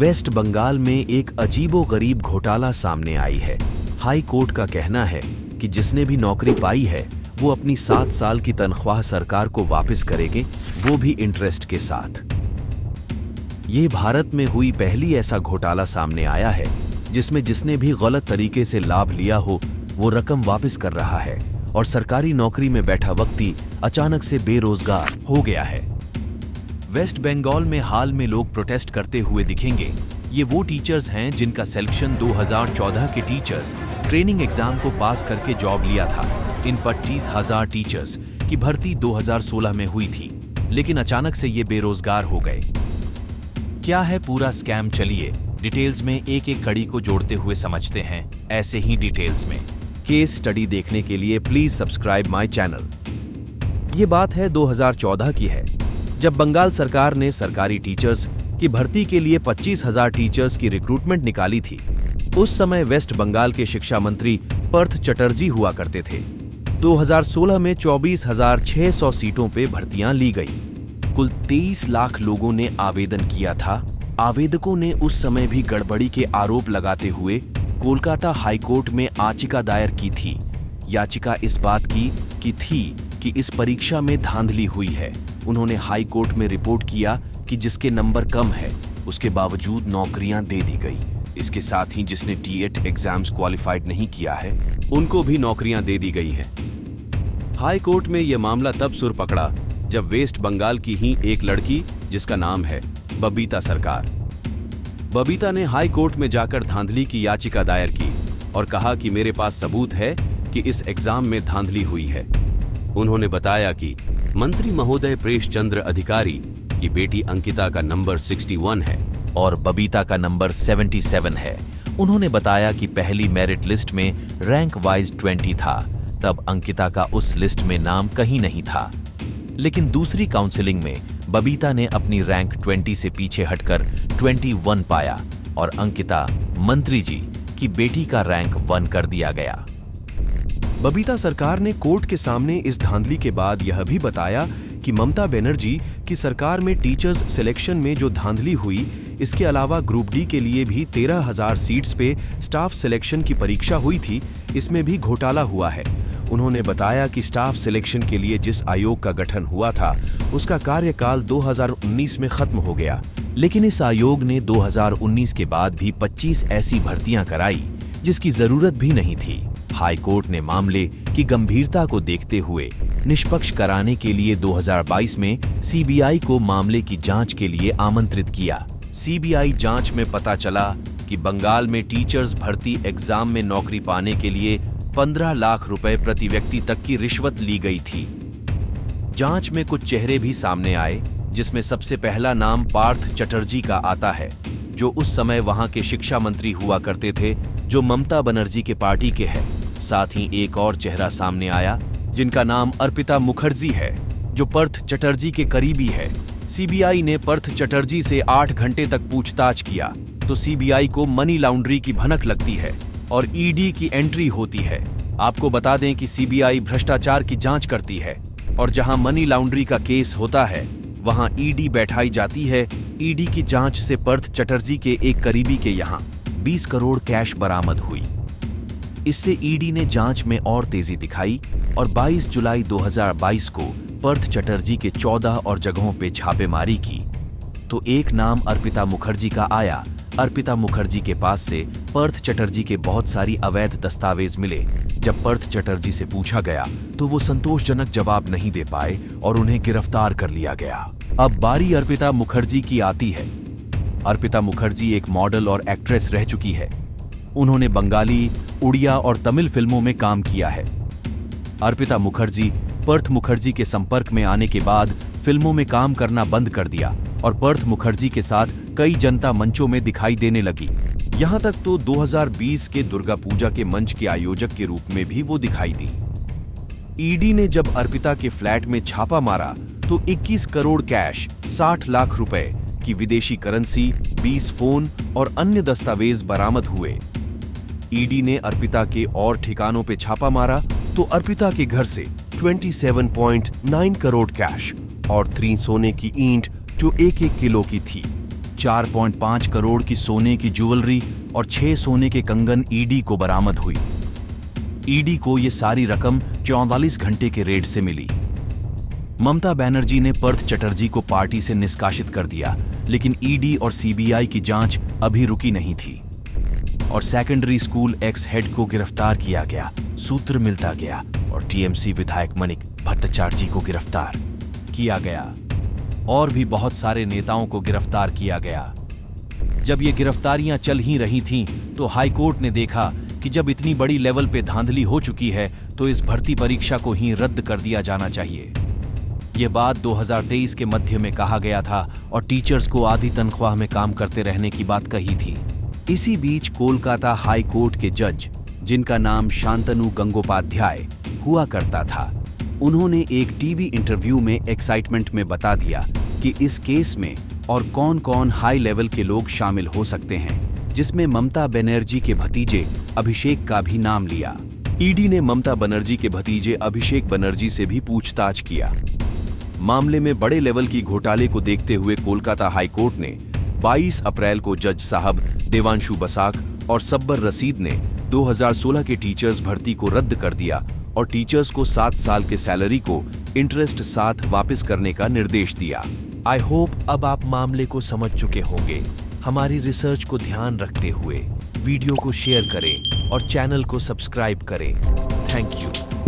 Waste Bengal में एक अजीबोगरीब घोटाला सामने आई है। हाई कोर्ट का कहना है कि जिसने भी नौकरी पाई है वो अपनी 7 साल की तनख्वाह सरकार को वापस करेंगे, वो भी इंटरेस्ट के साथ। ये भारत में हुई पहली ऐसा घोटाला सामने आया है जिसमें जिसने भी गलत तरीके से लाभ लिया हो वो रकम वापस कर रहा है और सरकारी नौकरी में बैठा व्यक्ति अचानक से बेरोजगार हो गया है। वेस्ट बंगाल में हाल में लोग प्रोटेस्ट करते हुए दिखेंगे। ये वो टीचर्स हैं जिनका सिलेक्शन 2014 के टीचर्स ट्रेनिंग एग्जाम को पास करके जॉब लिया था। इन 25,000 टीचर्स की भर्ती 2016 में हुई थी, लेकिन अचानक से ये बेरोजगार हो गए। क्या है पूरा स्कैम, चलिए डिटेल्स में एक एक कड़ी को जोड़ते हुए समझते हैं। ऐसे ही डिटेल्स में केस स्टडी देखने के लिए प्लीज सब्सक्राइब माय चैनल। ये बात है 2014 की है, जब बंगाल सरकार ने सरकारी टीचर्स की भर्ती के लिए 25,000 टीचर्स की रिक्रूटमेंट निकाली थी। उस समय वेस्ट बंगाल के शिक्षा मंत्री पार्थ चटर्जी हुआ करते थे। 2016 में 24,600 सीटों पे भर्तियां ली गई। कुल 23 लाख लोगों ने आवेदन किया था। आवेदकों ने उस समय भी गड़बड़ी के आरोप लगाते हुए कोलकाता हाईकोर्ट में याचिका दायर की थी। याचिका इस बात की थी कि इस परीक्षा में धांधली हुई है। उन्होंने हाई कोर्ट में रिपोर्ट किया कि जिसके नंबर कम है उसके बावजूद नौकरियां दे दी गई। इसके साथ ही जिसने टी8 एग्जाम्स क्वालिफाइड नहीं किया है उनको भी नौकरियां दे दी गई हैं। हाई कोर्ट में यह मामला तब सुर पकड़ा जब वेस्ट बंगाल की ही एक लड़की, जिसका नाम है बबीता सरकार, बबीता ने हाई कोर्ट में जाकर धांधली की याचिका दायर की और कहा कि मेरे पास सबूत है कि इस एग्जाम में धांधली हुई है। उन्होंने बताया कि मंत्री महोदय प्रेष चंद्र अधिकारी की बेटी अंकिता का नंबर 61 है और बबीता का नंबर 77 है। उन्होंने बताया कि पहली मेरिट लिस्ट में रैंक वाइज 20 था, तब अंकिता का उस लिस्ट में नाम कहीं नहीं था। लेकिन दूसरी काउंसलिंग में बबीता ने अपनी रैंक 20 से पीछे हटकर 21 पाया और अंकिता मंत्री जी की बेटी का रैंक 1 कर दिया गया। बबीता सरकार ने कोर्ट के सामने इस धांधली के बाद यह भी बताया कि ममता बनर्जी की सरकार में टीचर्स सिलेक्शन में जो धांधली हुई, इसके अलावा ग्रुप डी के लिए भी 13,000 सीट्स पे स्टाफ सिलेक्शन की परीक्षा हुई थी, इसमें भी घोटाला हुआ है। उन्होंने बताया कि स्टाफ सिलेक्शन के लिए जिस आयोग का गठन हुआ था उसका कार्यकाल 2019 में खत्म हो गया, लेकिन इस आयोग ने 2019 के बाद भी 25 ऐसी भर्तियां कराई जिसकी जरूरत भी नहीं थी। हाई कोर्ट ने मामले की गंभीरता को देखते हुए निष्पक्ष कराने के लिए 2022 में सीबीआई को मामले की जांच के लिए आमंत्रित किया। सीबीआई जांच में पता चला कि बंगाल में टीचर्स भर्ती एग्जाम में नौकरी पाने के लिए 15 लाख रुपए प्रति व्यक्ति तक की रिश्वत ली गई थी। जांच में कुछ चेहरे भी सामने आए, जिसमें सबसे पहला नाम पार्थ चटर्जी का आता है, जो उस समय वहां के शिक्षा मंत्री हुआ करते थे, जो ममता बनर्जी के पार्टी के हैं। साथ ही एक और चेहरा सामने आया जिनका नाम अर्पिता मुखर्जी है, जो पार्थ चटर्जी के करीबी है। सीबीआई ने पार्थ चटर्जी से 8 घंटे तक पूछताछ किया तो सीबीआई को मनी लॉन्ड्री की भनक लगती है और ईडी की एंट्री होती है। आपको बता दें कि सीबीआई भ्रष्टाचार की जांच करती है और जहां मनी लॉन्ड्री का केस होता है वहां ईडी बैठाई जाती है। ईडी की जांच से पार्थ चटर्जी के एक करीबी के यहां 20 करोड़ कैश बरामद हुई। इससे ईडी ने जांच में और तेजी दिखाई और 22 जुलाई 2022 को पार्थ चटर्जी के 14 और जगहों पे छापेमारी की तो एक नाम अर्पिता मुखर्जी का आया। अर्पिता मुखर्जी के पास से पार्थ चटर्जी के बहुत सारी अवैध दस्तावेज मिले। जब पार्थ चटर्जी से पूछा गया तो वो संतोषजनक जवाब नहीं दे पाए और उन्हें गिरफ्तार कर लिया गया। अब बारी अर्पिता मुखर्जी की आती है। अर्पिता मुखर्जी एक मॉडल और एक्ट्रेस रह चुकी है। उन्होंने बंगाली, उड़िया और तमिल फिल्मों में काम किया है। अर्पिता मुखर्जी पार्थ मुखर्जी के संपर्क में आने के बाद फिल्मों में काम करना बंद कर दिया और पार्थ मुखर्जी के साथ कई जनता मंचों में दिखाई देने लगी। यहां तक तो 2020 के दुर्गा पूजा के मंच के आयोजक के रूप में भी वो दिखाई दी। ईडी ने जब अर्पिता के फ्लैट में छापा मारा तो 21 करोड़ कैश, 60 लाख रुपए की विदेशी करेंसी, 20 फोन और अन्य दस्तावेज बरामद हुए। ईडी ने अर्पिता के और ठिकानों पे छापा मारा तो अर्पिता के घर से 27.9 करोड़ कैश और 3 सोने की ईंट जो 1-1 किलो की थी, 4.5 करोड़ की सोने की ज्वेलरी और 6 सोने के कंगन ईडी को बरामद हुई। ईडी को ये सारी रकम 44 घंटे के रेड से मिली। ममता बनर्जी ने पार्थ चटर्जी को पार्टी से निष्कासित कर दिया, लेकिन ईडी और सीबीआई की जांच अभी रुकी नहीं थी और सेकेंडरी स्कूल एक्स हेड को गिरफ्तार किया गया। सूत्र मिलता गया और टीएमसी विधायक मणिक भट्टाचार्य को गिरफ्तार किया गया और भी बहुत सारे नेताओं को गिरफ्तार किया गया। जब ये गिरफ्तारियां चल ही रही थीं, तो हाईकोर्ट ने देखा कि जब इतनी बड़ी लेवल पे धांधली हो चुकी है तो इस भर्ती परीक्षा को ही रद्द कर दिया जाना चाहिए। ये बात 2023 के मध्य में कहा गया था और टीचर्स को आधी तनख्वाह में काम करते रहने की बात कही थी। इसी बीच कोलकाता हाई कोर्ट के जज, जिनका नाम शांतनु गंगोपाध्याय हुआ करता था, उन्होंने एक टीवी इंटरव्यू में एक्साइटमेंट में बता दिया कि इस केस में और कौन-कौन हाई लेवल के लोग शामिल हो सकते हैं, जिसमें ममता बनर्जी के भतीजे अभिषेक का भी नाम लिया। ईडी ने ममता बनर्जी के भतीजे अभिषेक बनर्जी से भी पूछताछ किया। मामले में बड़े लेवल की घोटाले को देखते हुए कोलकाता हाई कोर्ट ने 22 अप्रैल को जज साहब देवांशु बसाक और सब्बर रसीद ने 2016 के टीचर्स भर्ती को रद्द कर दिया और टीचर्स को 7 साल के सैलरी को इंटरेस्ट साथ वापस करने का निर्देश दिया। आई होप अब आप मामले को समझ चुके होंगे। हमारी रिसर्च को ध्यान रखते हुए वीडियो को शेयर करें और चैनल को सब्सक्राइब करें। Thank you.